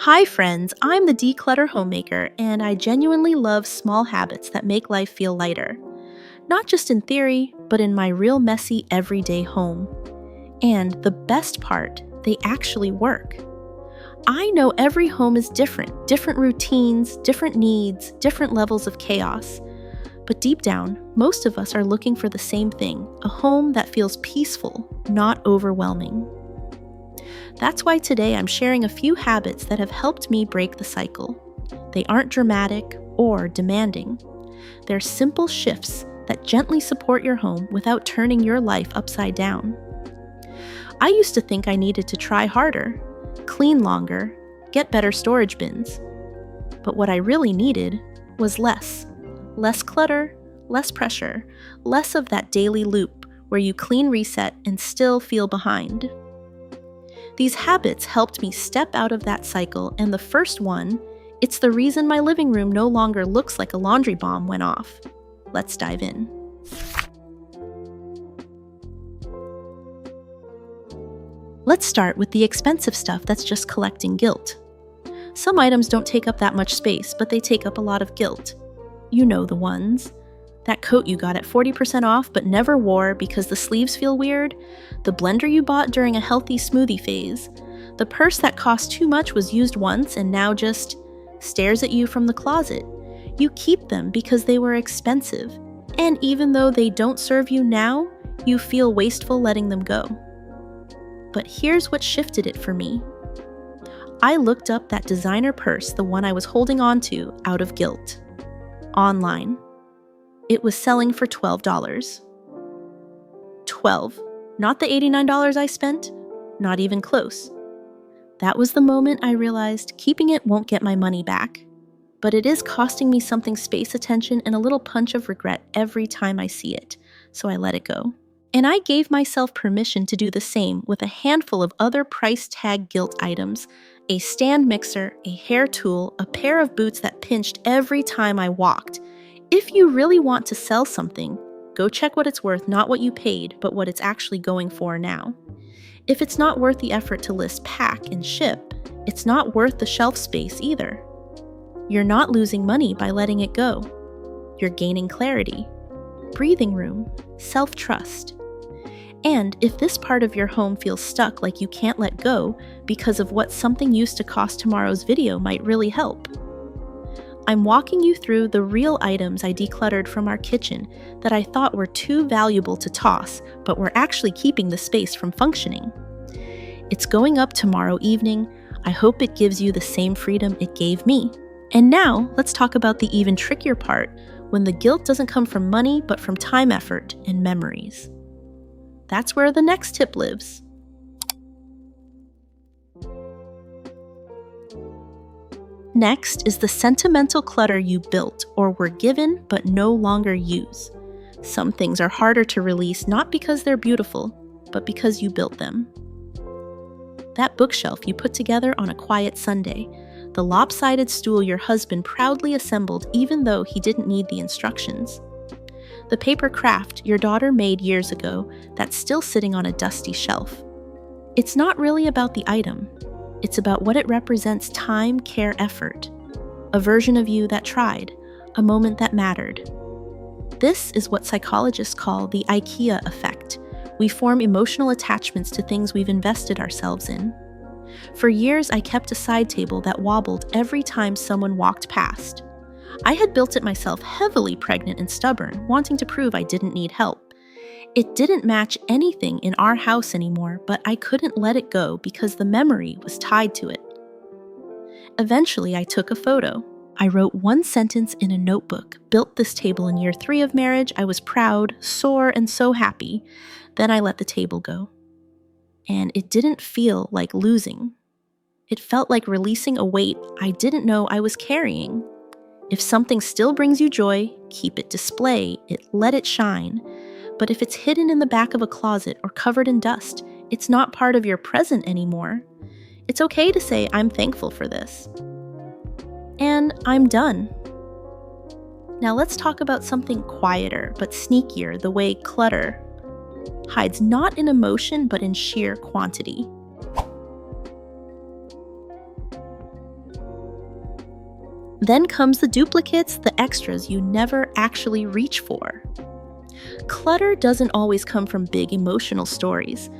Hi, friends. I'm the Declutter Homemaker, and I genuinely love small habits that make life feel lighter. Not just in theory, but in my real messy everyday home. And the best part, they actually work. I know every home is different routines, different needs, different levels of chaos. But deep down, most of us are looking for the same thing, a home that feels peaceful, not overwhelming. That's why today I'm sharing a few habits that have helped me break the cycle. They aren't dramatic or demanding. They're simple shifts that gently support your home without turning your life upside down. I used to think I needed to try harder, clean longer, get better storage bins. But what I really needed was less. Less clutter, less pressure, less of that daily loop where you clean reset and still feel behind. These habits helped me step out of that cycle, and the first one, it's the reason my living room no longer looks like a laundry bomb went off. Let's dive in. Let's start with the expensive stuff that's just collecting guilt. Some items don't take up that much space, but they take up a lot of guilt. You know the ones. That coat you got at 40% off but never wore because the sleeves feel weird, the blender you bought during a healthy smoothie phase, the purse that cost too much was used once and now just stares at you from the closet. You keep them because they were expensive, and even though they don't serve you now, you feel wasteful letting them go. But here's what shifted it for me. I looked up that designer purse, the one I was holding on to, out of guilt. Online. It was selling for $12. $12. Not the $89 I spent, not even close. That was the moment I realized keeping it won't get my money back, but it is costing me something space, attention, and a little punch of regret every time I see it, so I let it go. And I gave myself permission to do the same with a handful of other price tag guilt items, a stand mixer, a hair tool, a pair of boots that pinched every time I walked. If you really want to sell something, go check what it's worth, not what you paid, but what it's actually going for now. If it's not worth the effort to list, pack, and ship, it's not worth the shelf space either. You're not losing money by letting it go. You're gaining clarity, breathing room, self-trust. And if this part of your home feels stuck, like you can't let go because of what something used to cost, tomorrow's video might really help. I'm walking you through the real items I decluttered from our kitchen that I thought were too valuable to toss, but were actually keeping the space from functioning. It's going up tomorrow evening. I hope it gives you the same freedom it gave me. And now, let's talk about the even trickier part, when the guilt doesn't come from money, but from time, effort, and memories. That's where the next tip lives. Next is the sentimental clutter you built or were given but no longer use. Some things are harder to release not because they're beautiful, but because you built them. That bookshelf you put together on a quiet Sunday, the lopsided stool your husband proudly assembled even though he didn't need the instructions. The paper craft your daughter made years ago that's still sitting on a dusty shelf. It's not really about the item. It's about what it represents: time, care, effort. A version of you that tried, a moment that mattered. This is what psychologists call the IKEA effect. We form emotional attachments to things we've invested ourselves in. For years, I kept a side table that wobbled every time someone walked past. I had built it myself, heavily pregnant and stubborn, wanting to prove I didn't need help. It didn't match anything in our house anymore, but I couldn't let it go because the memory was tied to it. Eventually, I took a photo. I wrote one sentence in a notebook, built this table in year 3 of marriage. I was proud, sore, and so happy. Then I let the table go. And it didn't feel like losing. It felt like releasing a weight I didn't know I was carrying. If something still brings you joy, keep it, display it, let it shine. But if it's hidden in the back of a closet or covered in dust, it's not part of your present anymore. It's okay to say, I'm thankful for this. And I'm done. Now let's talk about something quieter but sneakier, the way clutter hides not in emotion but in sheer quantity. Then comes the duplicates, the extras you never actually reach for. Clutter doesn't always come from big emotional stories.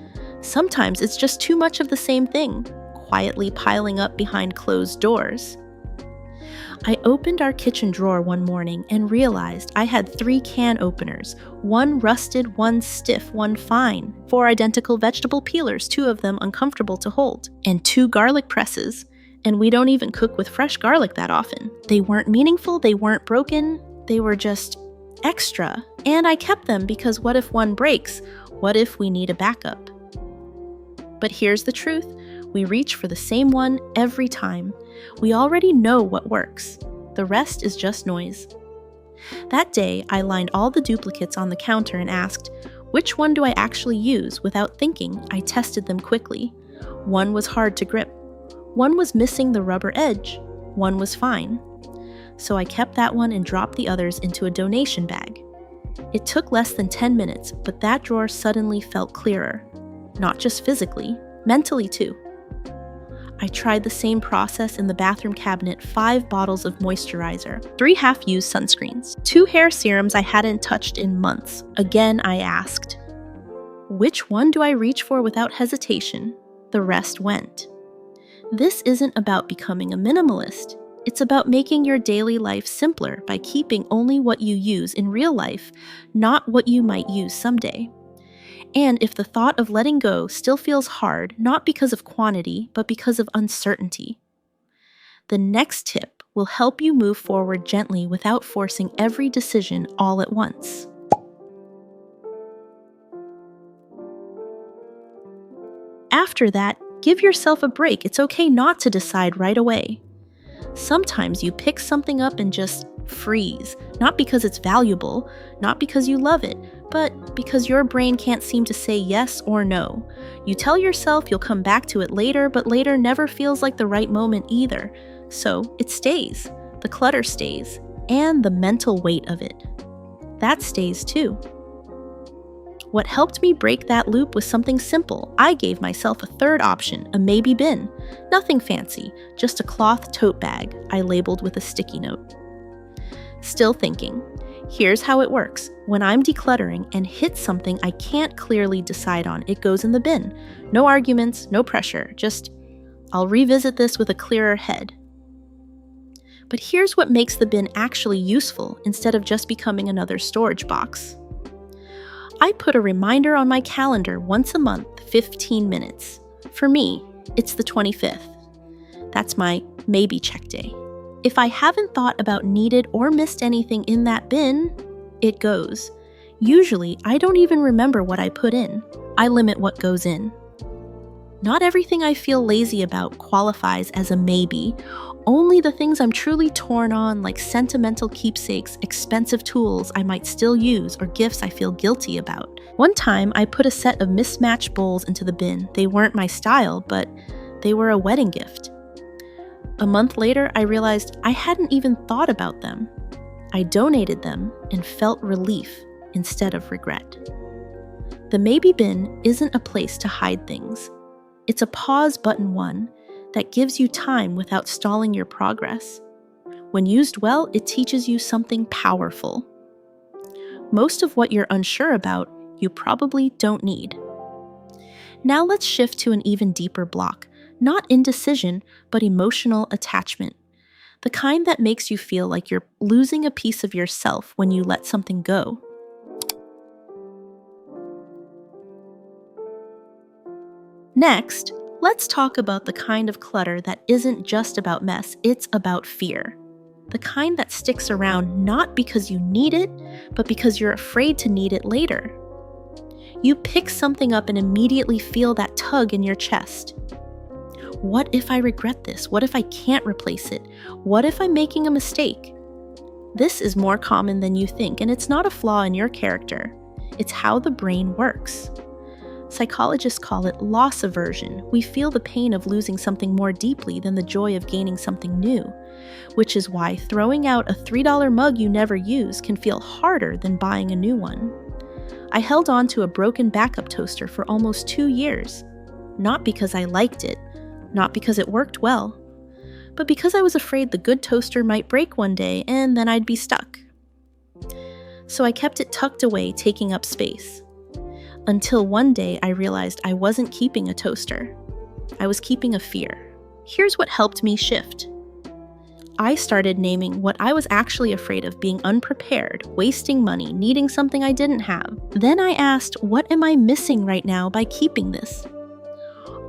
Sometimes it's just too much of the same thing, quietly piling up behind closed doors. I opened our kitchen drawer one morning and realized I had 3 can openers, one rusted, one stiff, one fine, 4 identical vegetable peelers, 2 of them uncomfortable to hold, and 2 garlic presses. And we don't even cook with fresh garlic that often. They weren't meaningful, they weren't broken, they were just extra. And I kept them because what if one breaks? What if we need a backup? But here's the truth. We reach for the same one every time. We already know what works. The rest is just noise. That day, I lined all the duplicates on the counter and asked, which one do I actually use? Without thinking, I tested them quickly. One was hard to grip. One was missing the rubber edge. One was fine. So I kept that one and dropped the others into a donation bag. It took less than 10 minutes, but that drawer suddenly felt clearer. Not just physically, mentally too. I tried the same process in the bathroom cabinet, 5 bottles of moisturizer, 3 half-used sunscreens, 2 hair serums I hadn't touched in months. Again, I asked, which one do I reach for without hesitation? The rest went. This isn't about becoming a minimalist. It's about making your daily life simpler by keeping only what you use in real life, not what you might use someday. And if the thought of letting go still feels hard, not because of quantity, but because of uncertainty, the next tip will help you move forward gently without forcing every decision all at once. After that, give yourself a break. It's okay not to decide right away. Sometimes you pick something up and just freeze, not because it's valuable, not because you love it, but because your brain can't seem to say yes or no. You tell yourself you'll come back to it later, but later never feels like the right moment either. So it stays. The clutter stays, and the mental weight of it. That stays too. What helped me break that loop was something simple. I gave myself a third option, a maybe bin. Nothing fancy, just a cloth tote bag I labeled with a sticky note. Still thinking. Here's how it works. When I'm decluttering and hit something I can't clearly decide on, it goes in the bin. No arguments, no pressure, just I'll revisit this with a clearer head. But here's what makes the bin actually useful instead of just becoming another storage box. I put a reminder on my calendar once a month, 15 minutes. For me, it's the 25th. That's my maybe check day. If I haven't thought about needed or missed anything in that bin, it goes. Usually, I don't even remember what I put in. I limit what goes in. Not everything I feel lazy about qualifies as a maybe. Only the things I'm truly torn on, like sentimental keepsakes, expensive tools I might still use, or gifts I feel guilty about. One time, I put a set of mismatched bowls into the bin. They weren't my style, but they were a wedding gift. A month later, I realized I hadn't even thought about them. I donated them and felt relief instead of regret. The maybe bin isn't a place to hide things. It's a pause button one that gives you time without stalling your progress. When used well, it teaches you something powerful. Most of what you're unsure about, you probably don't need. Now let's shift to an even deeper block. Not indecision, but emotional attachment. The kind that makes you feel like you're losing a piece of yourself when you let something go. Next, let's talk about the kind of clutter that isn't just about mess, it's about fear. The kind that sticks around not because you need it, but because you're afraid to need it later. You pick something up and immediately feel that tug in your chest. What if I regret this? What if I can't replace it? What if I'm making a mistake? This is more common than you think, and it's not a flaw in your character. It's how the brain works. Psychologists call it loss aversion. We feel the pain of losing something more deeply than the joy of gaining something new, which is why throwing out a $3 mug you never use can feel harder than buying a new one. I held on to a broken backup toaster for almost 2 years, not because I liked it, not because it worked well, but because I was afraid the good toaster might break one day and then I'd be stuck. So I kept it tucked away, taking up space. Until one day I realized I wasn't keeping a toaster. I was keeping a fear. Here's what helped me shift. I started naming what I was actually afraid of: being unprepared, wasting money, needing something I didn't have. Then I asked, what am I missing right now by keeping this?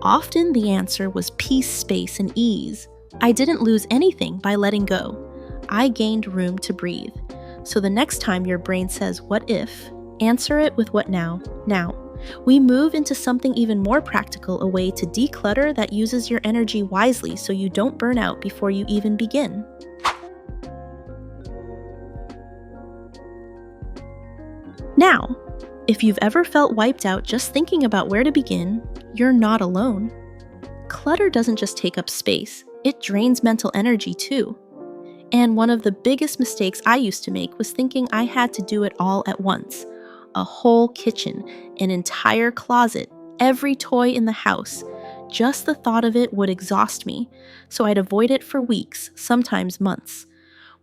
Often the answer was peace, space, and ease. I didn't lose anything by letting go. I gained room to breathe. So the next time your brain says, what if? Answer it with what now? Now. We move into something even more practical, a way to declutter that uses your energy wisely so you don't burn out before you even begin. Now, if you've ever felt wiped out just thinking about where to begin, you're not alone. Clutter doesn't just take up space, it drains mental energy too. And one of the biggest mistakes I used to make was thinking I had to do it all at once. A whole kitchen, an entire closet, every toy in the house. Just the thought of it would exhaust me, so I'd avoid it for weeks, sometimes months.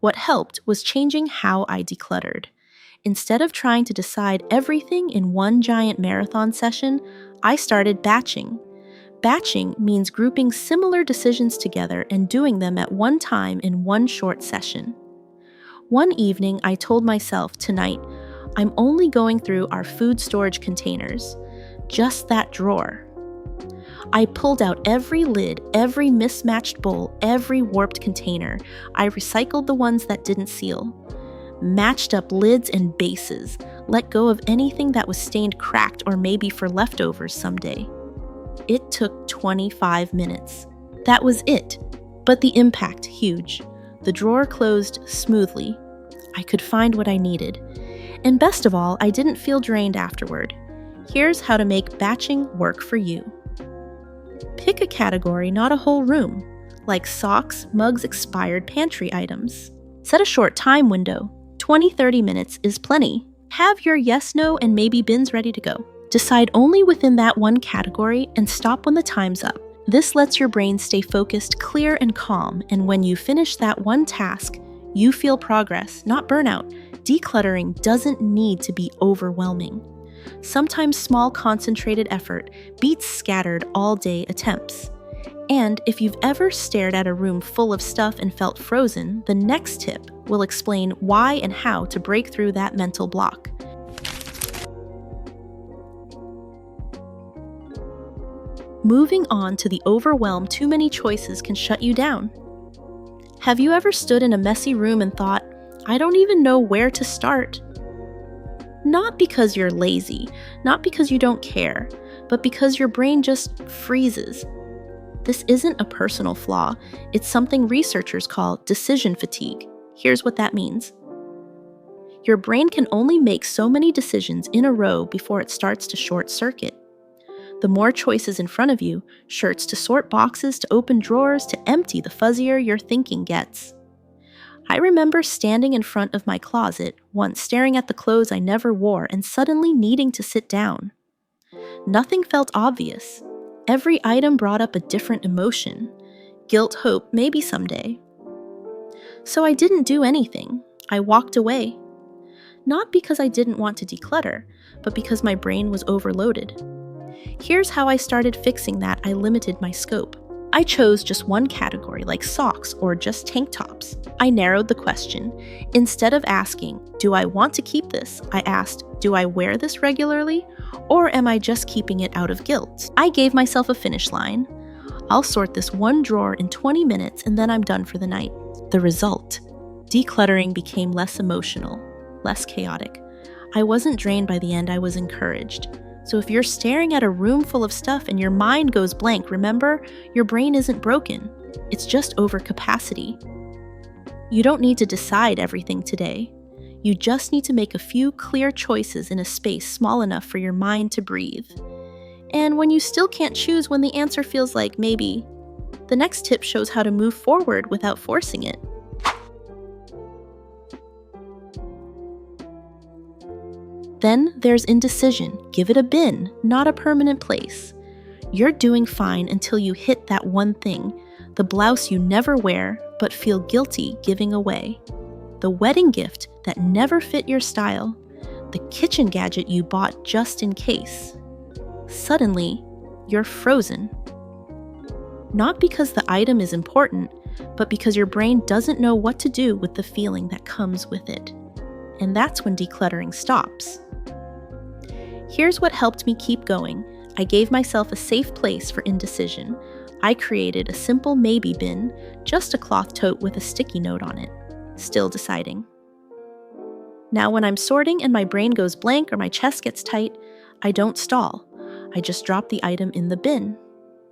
What helped was changing how I decluttered. Instead of trying to decide everything in one giant marathon session, I started batching. Batching means grouping similar decisions together and doing them at one time in one short session. One evening, I told myself, tonight, I'm only going through our food storage containers, just that drawer. I pulled out every lid, every mismatched bowl, every warped container. I recycled the ones that didn't seal, matched up lids and bases, let go of anything that was stained, cracked, or maybe for leftovers someday. It took 25 minutes. That was it, but the impact huge. The drawer closed smoothly. I could find what I needed. And best of all, I didn't feel drained afterward. Here's how to make batching work for you. Pick a category, not a whole room, like socks, mugs, expired pantry items. Set a short time window. 20-30 minutes is plenty. Have your yes, no, and maybe bins ready to go. Decide only within that one category and stop when the time's up. This lets your brain stay focused, clear, and calm, and when you finish that one task, you feel progress, not burnout. Decluttering doesn't need to be overwhelming. Sometimes small, concentrated effort beats scattered all-day attempts. And if you've ever stared at a room full of stuff and felt frozen, the next tip will explain why and how to break through that mental block. Moving on to the overwhelm too many choices can shut you down. Have you ever stood in a messy room and thought, I don't even know where to start? Not because you're lazy, not because you don't care, but because your brain just freezes. This isn't a personal flaw, it's something researchers call decision fatigue. Here's what that means. Your brain can only make so many decisions in a row before it starts to short circuit. The more choices in front of you, shirts to sort, boxes to open, drawers to empty, the fuzzier your thinking gets. I remember standing in front of my closet, once staring at the clothes I never wore and suddenly needing to sit down. Nothing felt obvious. Every item brought up a different emotion. Guilt, hope, maybe someday. So I didn't do anything. I walked away. Not because I didn't want to declutter, but because my brain was overloaded. Here's how I started fixing that. I limited my scope. I chose just one category, like socks or just tank tops. I narrowed the question. Instead of asking, do I want to keep this? I asked, do I wear this regularly? Or am I just keeping it out of guilt? I gave myself a finish line. I'll sort this one drawer in 20 minutes and then I'm done for the night. The result: decluttering became less emotional, less chaotic. I wasn't drained by the end, I was encouraged. So if you're staring at a room full of stuff and your mind goes blank, remember, your brain isn't broken. It's just over capacity. You don't need to decide everything today. You just need to make a few clear choices in a space small enough for your mind to breathe. And when you still can't choose, when the answer feels like maybe, the next tip shows how to move forward without forcing it. Then there's indecision. Give it a bin, not a permanent place. You're doing fine until you hit that one thing, The blouse you never wear but feel guilty giving away. The wedding gift that never fit your style. The kitchen gadget you bought just in case. Suddenly, you're frozen. Not because the item is important, but because your brain doesn't know what to do with the feeling that comes with it. And that's when decluttering stops. Here's what helped me keep going. I gave myself a safe place for indecision. I created a simple maybe bin, just a cloth tote with a sticky note on it. Still deciding. Now when I'm sorting and my brain goes blank or my chest gets tight, I don't stall. I just drop the item in the bin.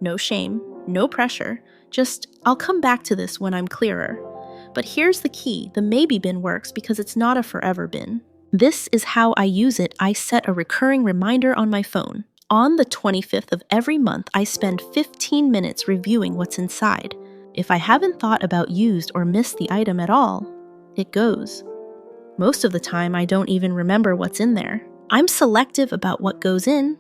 No shame, no pressure, just I'll come back to this when I'm clearer. But here's the key, the maybe bin works because it's not a forever bin. This is how I use it. I set a recurring reminder on my phone. On the 25th of every month, I spend 15 minutes reviewing what's inside. If I haven't thought about used or missed the item at all, it goes. Most of the time, I don't even remember what's in there. I'm selective about what goes in.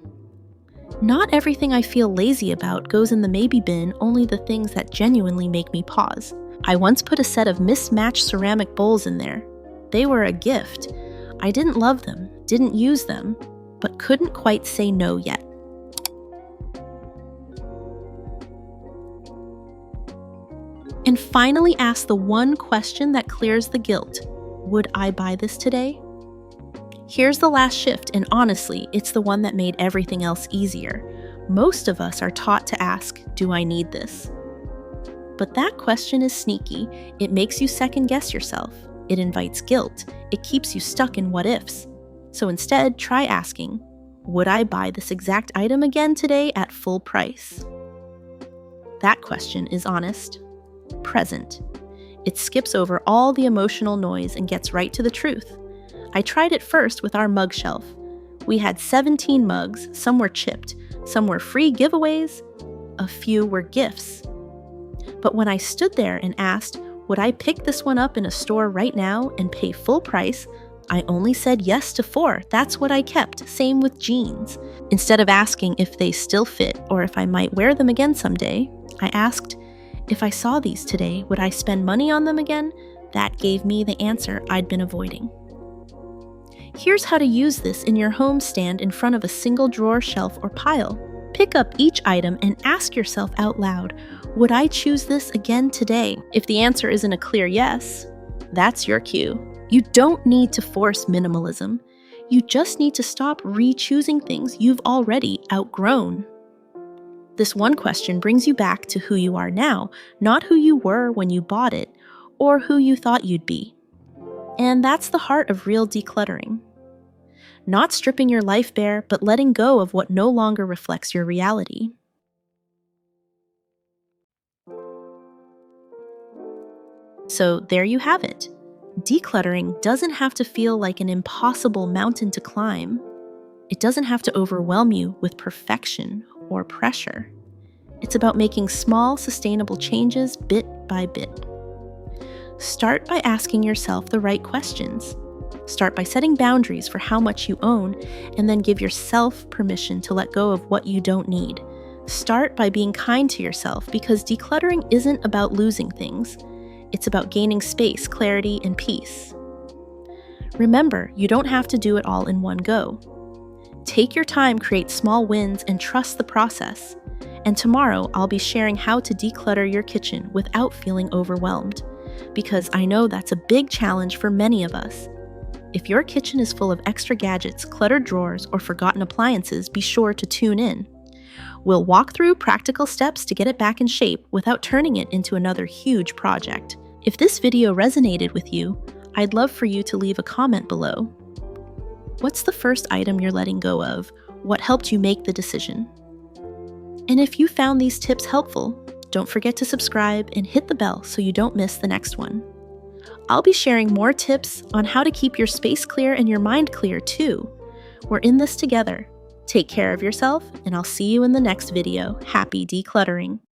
Not everything I feel lazy about goes in the maybe bin, only the things that genuinely make me pause. I once put a set of mismatched ceramic bowls in there. They were a gift. I didn't love them, didn't use them, but couldn't quite say no yet. And finally ask the one question that clears the guilt. Would I buy this today? Here's the last shift, and honestly, it's the one that made everything else easier. Most of us are taught to ask, do I need this? But that question is sneaky. It makes you second guess yourself. It invites guilt. It keeps you stuck in what ifs. So instead, try asking, would I buy this exact item again today at full price? That question is honest, present. It skips over all the emotional noise and gets right to the truth. I tried it first with our mug shelf. We had 17 mugs, some were chipped, some were free giveaways, a few were gifts. But when I stood there and asked, would I pick this one up in a store right now and pay full price, I only said yes to 4. That's what I kept. Same with jeans. Instead of asking if they still fit or if I might wear them again someday, I asked, if I saw these today, would I spend money on them again? That gave me the answer I'd been avoiding. Here's how to use this in your home stand in front of a single drawer, shelf, or pile. Pick up each item and ask yourself out loud, would I choose this again today? If the answer isn't a clear yes, that's your cue. You don't need to force minimalism. You just need to stop re-choosing things you've already outgrown. This one question brings you back to who you are now, not who you were when you bought it, or who you thought you'd be. And that's the heart of real decluttering. Not stripping your life bare, but letting go of what no longer reflects your reality. So there you have it. Decluttering doesn't have to feel like an impossible mountain to climb. It doesn't have to overwhelm you with perfection or pressure. It's about making small, sustainable changes bit by bit. Start by asking yourself the right questions. Start by setting boundaries for how much you own, and then give yourself permission to let go of what you don't need. Start by being kind to yourself, because decluttering isn't about losing things. It's about gaining space, clarity, and peace. Remember, you don't have to do it all in one go. Take your time, create small wins, and trust the process. And tomorrow, I'll be sharing how to declutter your kitchen without feeling overwhelmed, because I know that's a big challenge for many of us. If your kitchen is full of extra gadgets, cluttered drawers, or forgotten appliances, be sure to tune in. We'll walk through practical steps to get it back in shape without turning it into another huge project. If this video resonated with you, I'd love for you to leave a comment below. What's the first item you're letting go of? What helped you make the decision? And if you found these tips helpful, don't forget to subscribe and hit the bell so you don't miss the next one. I'll be sharing more tips on how to keep your space clear and your mind clear too. We're in this together. Take care of yourself, and I'll see you in the next video. Happy decluttering!